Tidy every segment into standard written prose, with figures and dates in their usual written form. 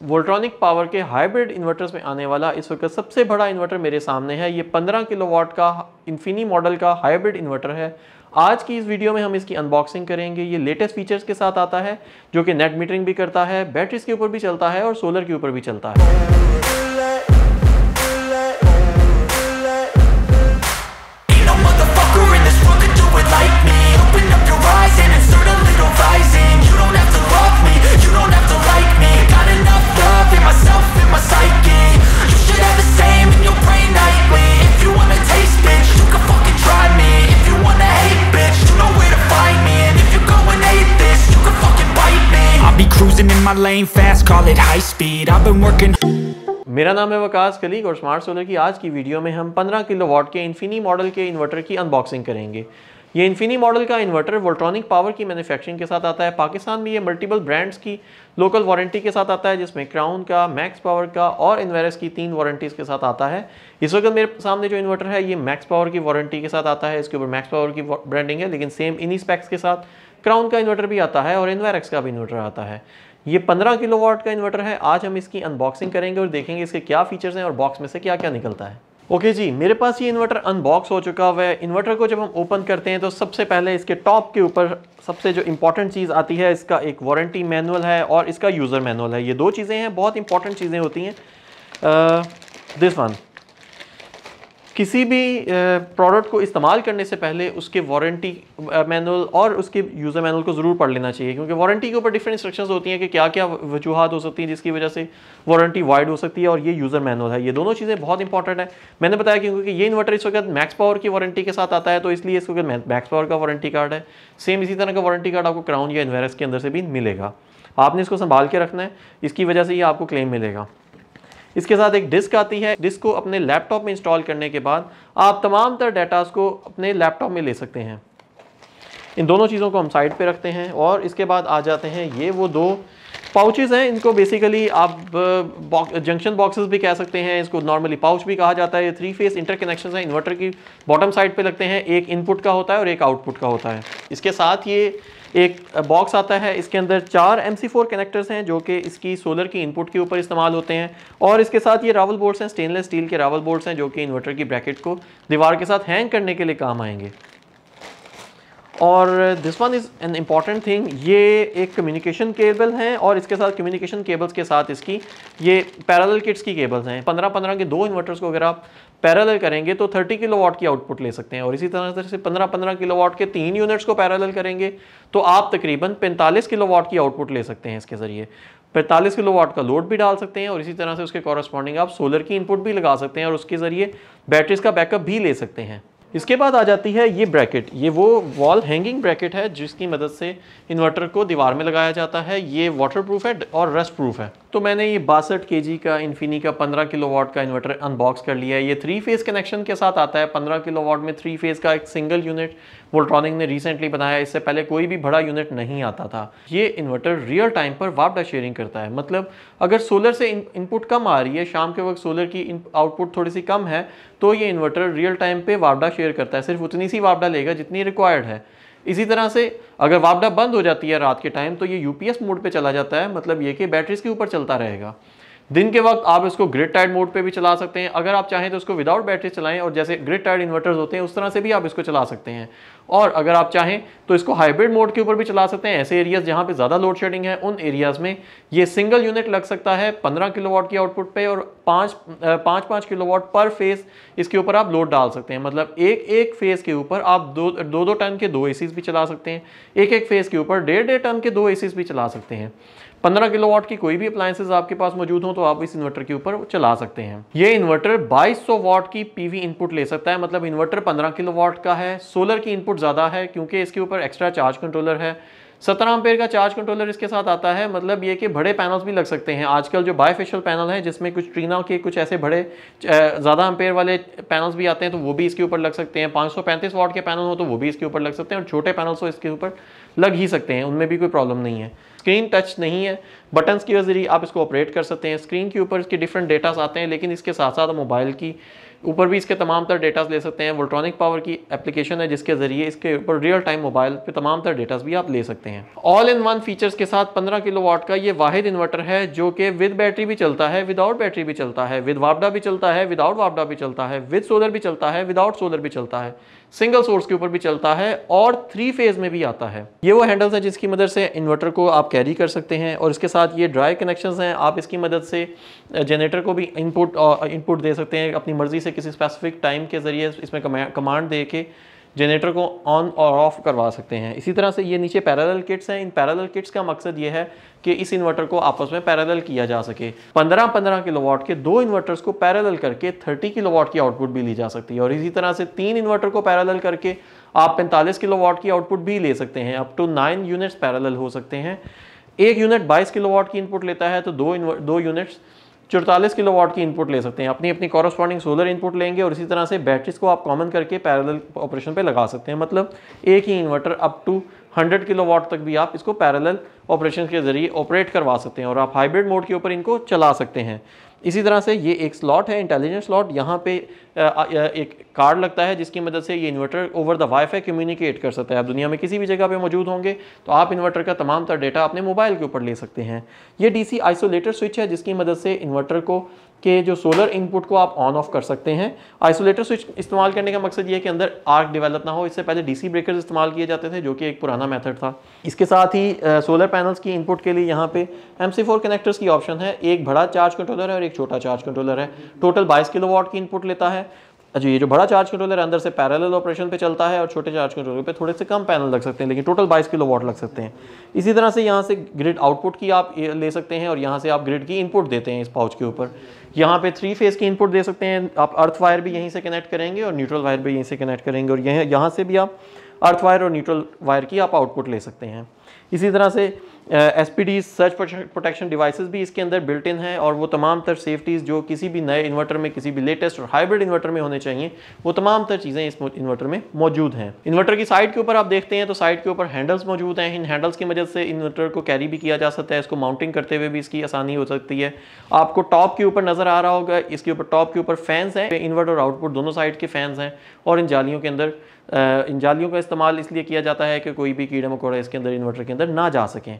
Voltronic power के hybrid inverters में आने वाला इस वक्त सबसे बड़ा इन्वर्टर मेरे सामने है। ये 15 किलोवाट का इन्फिनी मॉडल का हाइब्रिड इन्वर्टर है। आज की इस वीडियो में हम इसकी अनबॉक्सिंग करेंगे। ये लेटेस्ट फीचर्स के साथ आता है जो कि नेट मीटरिंग भी करता है, बैटरीज के ऊपर भी चलता है और सोलर के ऊपर भी चलता है। My lane fast, call it high speed. I've been working. मेरा नाम है वकास कलीग और स्मार्ट सोलर की आज की वीडियो में हम 15 किलोवाट के इन्फिनी मॉडल के इन्वर्टर की अनबॉक्सिंग करेंगे। ये इन्फिनी मॉडल का इन्वर्टर वोल्ट्रॉनिक पावर की मैन्युफैक्चरिंग के साथ आता है। पाकिस्तान में ये मल्टीपल ब्रांड्स की लोकल वारंटी के साथ आता है, जिसमें क्राउन का, मैक्स पावर का और इन्वेरस की 3 वारंटीज़ के साथ आता है। इस वक्त मेरे सामने जो इन्वर्टर है ये मैक्स पावर की वारंटी के साथ आता है। इसके ऊपर मैक्स पावर की ब्रांडिंग है, लेकिन सेम इन्हीं स्पेक्स के साथ क्राउन का इन्वर्टर भी आता है और इन्वेरक्स का भी इन्वर्टर आता है। ये 15 किलोवाट का इन्वर्टर है। आज हम इसकी अनबॉक्सिंग करेंगे और देखेंगे इसके क्या फीचर्स हैं और बॉक्स में से क्या क्या निकलता है। ओके जी, मेरे पास ये इन्वर्टर अनबॉक्स हो चुका हुआ है। इन्वर्टर को जब हम ओपन करते हैं तो सबसे पहले इसके टॉप के ऊपर सबसे जो इंपॉर्टेंट चीज़ आती है, इसका एक वारंटी मैनुअल है और इसका यूज़र मैनुअल है। ये 2 चीज़ें हैं, बहुत इंपॉर्टेंट चीज़ें होती हैं। दिस वन, किसी भी प्रोडक्ट को इस्तेमाल करने से पहले उसके वारंटी मैनुअल और उसके यूज़र मैनुअल को ज़रूर पढ़ लेना चाहिए, क्योंकि वारंटी के ऊपर डिफरेंट इंस्ट्रक्शंस होती हैं कि क्या क्या वजूहात हो सकती हैं जिसकी वजह से वारंटी वाइड हो सकती है, और ये यूज़र मैनुअल है। ये दोनों चीज़ें बहुत इंपॉर्टेंट है। मैंने बताया क्योंकि ये इन्वर्टर इस वक्त मैक्स पावर की वारंटी के साथ आता है, तो इसलिए इस वक्त मैक्स पावर का वारंटी कार्ड है। सेम इसी तरह का वारंटी कार्ड आपको क्राउन या इन्वेरस के अंदर से भी मिलेगा। आपने इसको संभाल के रखना है, इसकी वजह से ये आपको क्लेम मिलेगा। इसके साथ एक डिस्क आती है। डिस्क को अपने लैपटॉप में इंस्टॉल करने के बाद आप तमाम तरह डाटास को अपने लैपटॉप में ले सकते हैं। इन दोनों चीज़ों को हम साइड पे रखते हैं और इसके बाद आ जाते हैं ये वो 2 पाउचेज़ हैं। इनको बेसिकली आप जंक्शन बॉक्सेस भी कह सकते हैं, इसको नॉर्मली पाउच भी कहा जाता है। ये 3 फेस इंटरकनेक्शन है। इन्वर्टर की बॉटम साइड पे लगते हैं, एक इनपुट का होता है और एक आउटपुट का होता है। इसके साथ ये एक बॉक्स आता है। इसके अंदर 4 MC4 कनेक्टर्स हैं जो कि इसकी सोलर की इनपुट के ऊपर इस्तेमाल होते हैं, और इसके साथ ये रावल बोल्ट्स हैं, स्टेनलेस स्टील के रावल बोल्ट्स हैं जो कि इन्वर्टर की ब्रैकेट को दीवार के साथ हैंग करने के लिए काम आएंगे। और this one is an important thing, ये एक कम्युनिकेशन केबल हैं और इसके साथ कम्युनिकेशन केबल्स के साथ इसकी ये पैरेलल किट्स की केबल्स हैं। 15-15 के 2 इन्वर्टर्स को अगर आप पैरेलल करेंगे तो 30 किलोवाट की आउटपुट ले सकते हैं, और इसी तरह से 15-15 किलोवाट के 3 यूनिट्स को पैरेलल करेंगे तो आप तकरीबन 45 किलोवाट की आउटपुट ले सकते हैं। इसके ज़रिए 45 किलोवाट का लोड भी डाल सकते हैं और इसी तरह से उसके कॉरस्पॉन्डिंग आप सोलर की इनपुट भी लगा सकते हैं और उसके ज़रिए बैटरीज का बैकअप भी ले सकते हैं। इसके बाद आ जाती है ये ब्रैकेट। ये वो वॉल हैंगिंग ब्रैकेट है जिसकी मदद से इन्वर्टर को दीवार में लगाया जाता है। ये वाटरप्रूफ है और रस्ट प्रूफ है। तो मैंने ये 62 kg का इन्फिनी का 15 किलोवाट का इन्वर्टर अनबॉक्स कर लिया है। ये 3 फेस कनेक्शन के साथ आता है। 15 किलोवाट में 3 फेस का एक सिंगल यूनिट वोल्ट्रॉनिक ने रिसेंटली बनाया। इससे पहले कोई भी बड़ा यूनिट नहीं आता था। ये इन्वर्टर रियल टाइम पर वापडा शेयरिंग करता है, मतलब अगर सोलर से इनपुट कम आ रही है, शाम के वक्त सोलर की आउटपुट थोड़ी सी कम है, तो ये इन्वर्टर रियल टाइम पे वापडा शेयर करता है। सिर्फ उतनी सी वापडा लेगा जितनी रिक्वायर्ड है। इसी तरह से अगर वापडा बंद हो जाती है रात के टाइम तो ये UPS मोड पे चला जाता है, मतलब ये कि बैटरीज के ऊपर चलता रहेगा। दिन के वक्त आप इसको ग्रिड टाइड मोड पे भी चला सकते हैं। अगर आप चाहें तो इसको विदाउट बैटरी चलाएं, और जैसे ग्रिड टाइड इन्वर्टर्स होते हैं उस तरह से भी आप इसको चला सकते हैं। और अगर आप चाहें तो इसको हाइब्रिड मोड के ऊपर भी चला सकते हैं। ऐसे एरियाज जहां पे ज़्यादा लोड शेडिंग है उन एरियाज में ये सिंगल यूनिट लग सकता है 15 किलोवाट की आउटपुट पे, और 5 किलोवाट पर फेस इसके ऊपर आप लोड डाल सकते हैं। मतलब एक फेस के ऊपर आप 2 टन के 2 ACs भी चला सकते हैं। एक फेस के ऊपर 1.5 टन के 2 ACs भी चला सकते हैं। 15 किलोवाट की कोई भी अप्लायंसेज आपके पास मौजूद हो तो आप इस इन्वर्टर के ऊपर चला सकते हैं। ये इन्वर्टर 2200 वाट की PV इनपुट ले सकता है, मतलब इन्वर्टर 15 किलोवाट का है। सोलर की इनपुट ज़्यादा है क्योंकि इसके ऊपर एक्स्ट्रा चार्ज कंट्रोलर है। 17 एम्पेयर का चार्ज कंट्रोलर इसके साथ आता है। मतलब ये कि बड़े पैनल्स भी लग सकते हैं। आजकल जो बायफेशियल पैनल है जिसमें कुछ ट्रीना के कुछ ऐसे बड़े ज़्यादा एम्पेयर वाले पैनल्स भी आते हैं, तो वो भी इसके ऊपर लग सकते हैं। 535 वाट के पैनल हो तो वो भी इसके ऊपर लग सकते हैं, और छोटे पैनल्स हो इसके ऊपर लग ही सकते हैं, उनमें भी कोई प्रॉब्लम नहीं है। स्क्रीन टच नहीं है, बटन्स के जरिए आप इसको ऑपरेट कर सकते हैं। स्क्रीन के ऊपर इसके डिफरेंट डेटास आते हैं, लेकिन इसके साथ साथ मोबाइल की ऊपर भी इसके तमाम तर डेटास ले सकते हैं। वोल्ट्रॉनिक पावर की एप्लीकेशन है जिसके जरिए इसके ऊपर रियल टाइम मोबाइल पे तमाम तर डेटास भी आप ले सकते हैं। ऑल इन वन फीचर्स के साथ 15 किलोवाट का ये वाहिद इन्वर्टर है जो कि विद बैटरी भी चलता है, विदाउट बैटरी भी चलता है, विद वापडा भी चलता है, विदाउट वापडा भी चलता है, विद सोलर भी चलता है, विदाउट सोलर भी चलता है, सिंगल सोर्स के ऊपर भी चलता है और 3 फेज में भी आता है। ये वो हैंडल्स है जिसकी मदद से इन्वर्टर को आप कैरी कर सकते हैं और इसके साथ ये ड्राई कनेक्शंस हैं। आप इसकी मदद से जनरेटर को भी इनपुट दे सकते हैं अपनी मर्जी से, किसी स्पेसिफिक टाइम के जरिए इसमें कमांड दे के जनरेटर को ऑन और ऑफ करवा सकते हैं। इसी तरह से ये नीचे पैरेलल किट्स हैं। इन पैरेलल किट्स का मकसद ये है कि इस इन्वर्टर को आपस में पैरेलल किया जा सके। 15 किलोवाट के 2 इन्वर्टर्स को पैरेलल करके 30 किलोवाट की आउटपुट भी ली जा सकती है और इसी तरह से 3 इन्वर्टर को पैरेलल करके आप 45 किलोवाट की आउटपुट भी ले सकते हैं। अप टू 9 यूनिट्स पैरेलल हो सकते हैं। एक यूनिट 22 किलोवाट की इनपुट लेता है तो दो यूनिट्स 44 किलोवाट की इनपुट ले सकते हैं। अपनी अपनी कॉरस्पॉन्डिंग सोलर इनपुट लेंगे और इसी तरह से बैटरीज को आप कॉमन करके पैरेलल ऑपरेशन पे लगा सकते हैं। मतलब एक ही इन्वर्टर अप टू 100 किलोवाट तक भी आप इसको पैरेलल ऑपरेशन के जरिए ऑपरेट करवा सकते हैं और आप हाइब्रिड मोड के ऊपर इनको चला सकते हैं। इसी तरह से ये एक स्लॉट है, इंटेलिजेंट स्लॉट। यहाँ पे एक कार्ड लगता है जिसकी मदद से ये inverter over the wifi communicate कर सकता है। आप दुनिया में किसी भी जगह पे मौजूद होंगे तो आप इन्वर्टर का तमाम तर डेटा अपने मोबाइल के ऊपर ले सकते हैं। ये डीसी आइसोलेटर स्विच है जिसकी मदद से इन्वर्टर को के जो सोलर इनपुट को आप ऑन ऑफ कर सकते हैं। आइसोलेटर स्विच इस्तेमाल करने का मकसद ये है कि अंदर आर्क डेवलप ना हो। इससे पहले डीसी ब्रेकर्स इस्तेमाल किए जाते थे जो कि एक पुराना मेथड था। इसके साथ ही सोलर पैनल्स की इनपुट के लिए यहाँ पे MC4 कनेक्टर्स की ऑप्शन है। एक बड़ा चार्ज कंट्रोलर है और एक छोटा चार्ज कंट्रोलर है। टोटल 22 किलोवाट की इनपुट लेता है। अच्छा, ये जो बड़ा चार्ज कंट्रोलर अंदर से पैरेलल ऑपरेशन पे चलता है और छोटे चार्ज कंट्रोलर पे थोड़े से कम पैनल लग सकते हैं, लेकिन टोटल 22 किलोवाट लग सकते हैं। इसी तरह से यहाँ से ग्रिड आउटपुट की आप ले सकते हैं और यहाँ से आप ग्रिड की इनपुट देते हैं इस पाउच के ऊपर। यहाँ पे 3 फेज की इनपुट दे सकते हैं। आप अर्थ वायर भी यहीं से कनेक्ट करेंगे और न्यूट्रल वायर भी यहीं से कनेक्ट करेंगे और यहाँ से भी आप अर्थ वायर और न्यूट्रल वायर की आप आउटपुट ले सकते हैं। इसी तरह से SPD सर्च प्रोटेक्शन डिवाइसेस भी इसके अंदर बिल्ट इन है और वो तमाम तर सेफ्टीज़ जो किसी भी नए इन्वर्टर में, किसी भी लेटेस्ट और हाइब्रिड इन्वर्टर में होने चाहिए, वो तमाम तर चीज़ें इस इन्वर्टर में मौजूद हैं। इन्वर्टर की साइड के ऊपर आप देखते हैं तो साइड के ऊपर हैंडल्स मौजूद हैं। इन हैंडल्स की मदद से इन्वर्टर को कैरी भी किया जा सकता है। इसको माउंटिंग करते हुए भी इसकी आसानी हो सकती है। आपको टॉप के ऊपर नज़र आ रहा होगा, इसके ऊपर टॉप के ऊपर फैंस हैं। इन्वर्टर और आउटपुट दोनों साइड के फैंस हैं और इन जालियों के अंदर इन जालियों का इस्तेमाल इसलिए किया जाता है कि कोई भी कीड़ा मकोड़ा इसके अंदर इन्वर्टर के अंदर ना जा सकें।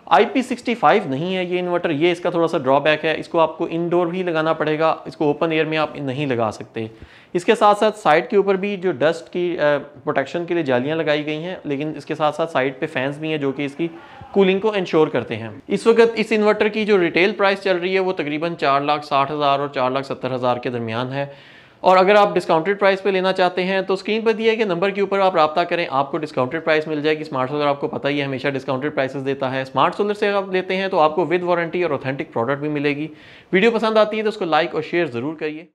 IP65 नहीं है ये इन्वर्टर, ये इसका थोड़ा सा ड्रॉबैक है। इसको आपको इंडोर भी लगाना पड़ेगा, इसको ओपन एयर में आप नहीं लगा सकते। इसके साथ साथ साइड के ऊपर भी जो डस्ट की प्रोटेक्शन के लिए जालियां लगाई गई हैं, लेकिन इसके साथ साथ साइड पे फैंस भी हैं जो कि इसकी कूलिंग को इंश्योर करते हैं। इस वक्त इस इन्वर्टर की जो रिटेल प्राइस चल रही है वो तकरीबन 4,60,000 और 4,70,000 के दरमियान है। और अगर आप डिस्काउंटेड प्राइस पे लेना चाहते हैं तो स्क्रीन पर दिए गए नंबर के ऊपर आप रब्ता करें, आपको डिस्काउंटेड प्राइस मिल जाएगी। स्मार्ट सोलर आपको पता ही है हमेशा डिस्काउंटेड प्राइसेस देता है। स्मार्ट सोलर से आप लेते हैं तो आपको विद वारंटी और ऑथेंटिक प्रोडक्ट भी मिलेगी। वीडियो पसंद आती है तो उसको लाइक और शेयर ज़रूर करिए।